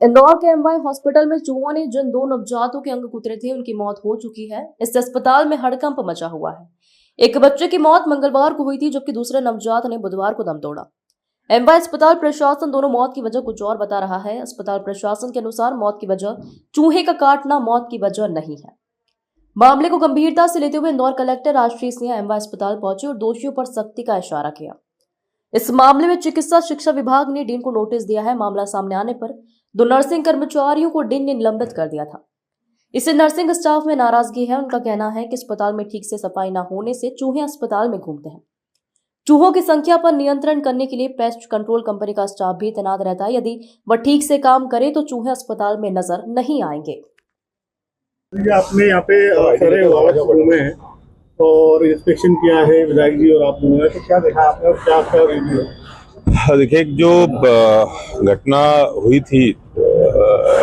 इंदौर के MY hospital में चूहों ने जिन दो नवजातों के अंग कुतरे थे उनकी मौत हो चुकी है। इससे अस्पताल में हड़कंप मचा हुआ है। एक बच्चे की मौत मंगलवार को हुई थी, जबकि दूसरे नवजात ने बुधवार को दम तोड़ा। एमवाई अस्पताल प्रशासन दोनों मौत की वजह कुछ और बता रहा है। अस्पताल प्रशासन के अनुसार मौत की वजह चूहे का काटना मौत की वजह नहीं है। मामले को गंभीरता से लेते हुए इंदौर कलेक्टर आशीष सिंह एमवाई अस्पताल पहुंचे और दोषियों पर सख्ती का इशारा किया। इस मामले में चिकित्सा शिक्षा विभाग ने डीन को नोटिस दिया है। मामला सामने आने पर दो नर्सिंग कर्मचारियों को डीन ने निलंबित कर दिया था। इससे नर्सिंग स्टाफ में नाराजगी है। उनका कहना है कि अस्पताल में ठीक से सफाई न होने से चूहे अस्पताल में घूमते हैं। चूहों की संख्या पर नियंत्रण करने के लिए पेस्ट कंट्रोल कंपनी का स्टाफ भी तैनात रहता है। यदि वह ठीक से काम करे तो चूहे अस्पताल में नजर नहीं आएंगे। आपने यहाँ पे खड़े हुए और इंस्पेक्शन किया है विधायक जी और आप लोगों ने, तो क्या देखा आपने और क्या क्या रिव्यू? देखिए, जो घटना हुई थी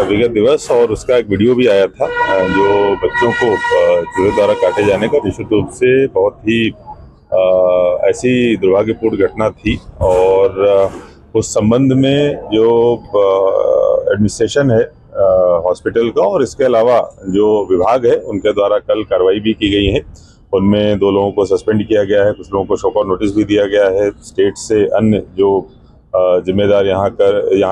विगत दिवस, और उसका एक वीडियो भी आया था जो बच्चों को चूहे द्वारा काटे जाने का, निश्चित रूप से बहुत ही ऐसी दुर्भाग्यपूर्ण घटना थी। और उस संबंध में जो एडमिनिस्ट्रेशन है हॉस्पिटल का और इसके अलावा जो विभाग है उनके द्वारा कल कार्रवाई भी की गई है। उनमें 2 लोगों को सस्पेंड किया गया है, कुछ लोगों को शोकॉज नोटिस भी दिया गया है। स्टेट से अन्य जो जिम्मेदार यहाँ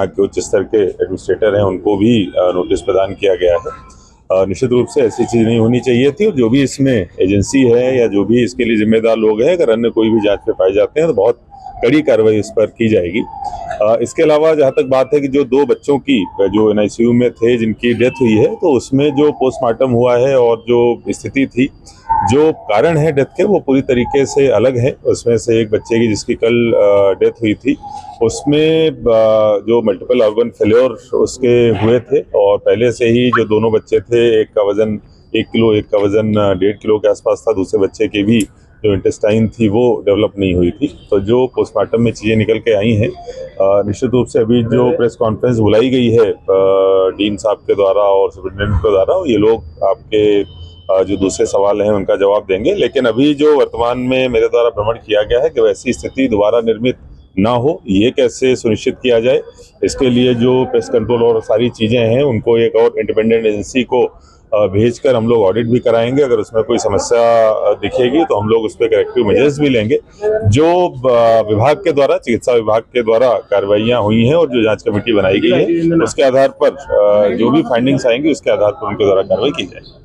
के उच्च स्तर के एडमिनिस्ट्रेटर हैं उनको भी नोटिस प्रदान किया गया है। निश्चित रूप से ऐसी चीज़ नहीं होनी चाहिए थी, और जो भी इसमें एजेंसी है या जो भी इसके लिए जिम्मेदार लोग हैं, अगर अन्य कोई भी जांच में पाए जाते हैं तो बहुत कड़ी कार्रवाई इस पर की जाएगी। इसके अलावा जहाँ तक बात है कि जो 2 बच्चों की जो NICU में थे जिनकी डेथ हुई है, तो उसमें जो पोस्टमार्टम हुआ है और जो स्थिति थी, जो कारण है डेथ के, वो पूरी तरीके से अलग है। उसमें से एक बच्चे की जिसकी कल डेथ हुई थी, उसमें जो मल्टीपल ऑर्गन फेल्योर उसके हुए थे, और पहले से ही जो दोनों बच्चे थे, एक का वजन 1 किलो, एक का वजन 1.5 किलो के आसपास था, दूसरे बच्चे की भी जो इंटेस्टाइन थी वो डेवलप नहीं हुई थी। तो जो पोस्टमार्टम में चीज़ें निकल के आई हैं, निश्चित रूप से अभी जो प्रेस कॉन्फ्रेंस बुलाई गई है डीन साहब के द्वारा और सुप्रिटेंडेंट के द्वारा, ये लोग आपके जो दूसरे सवाल हैं उनका जवाब देंगे। लेकिन अभी जो वर्तमान में मेरे द्वारा भ्रमण किया गया है कि वैसी स्थिति दोबारा निर्मित ना हो, ये कैसे सुनिश्चित किया जाए, इसके लिए जो पेस्ट कंट्रोल और सारी चीज़ें हैं उनको एक और इंडिपेंडेंट एजेंसी को भेजकर हम लोग ऑडिट भी कराएंगे। अगर उसमें कोई समस्या दिखेगी तो हम लोग उस पर करेक्टिव मेजर्स भी लेंगे। जो विभाग के द्वारा, चिकित्सा विभाग के द्वारा कार्रवाइयाँ हुई हैं और जो जांच कमेटी बनाई गई है, उसके आधार पर जो भी फाइंडिंग्स आएंगी उसके आधार पर उनके द्वारा कार्रवाई की जाएगी।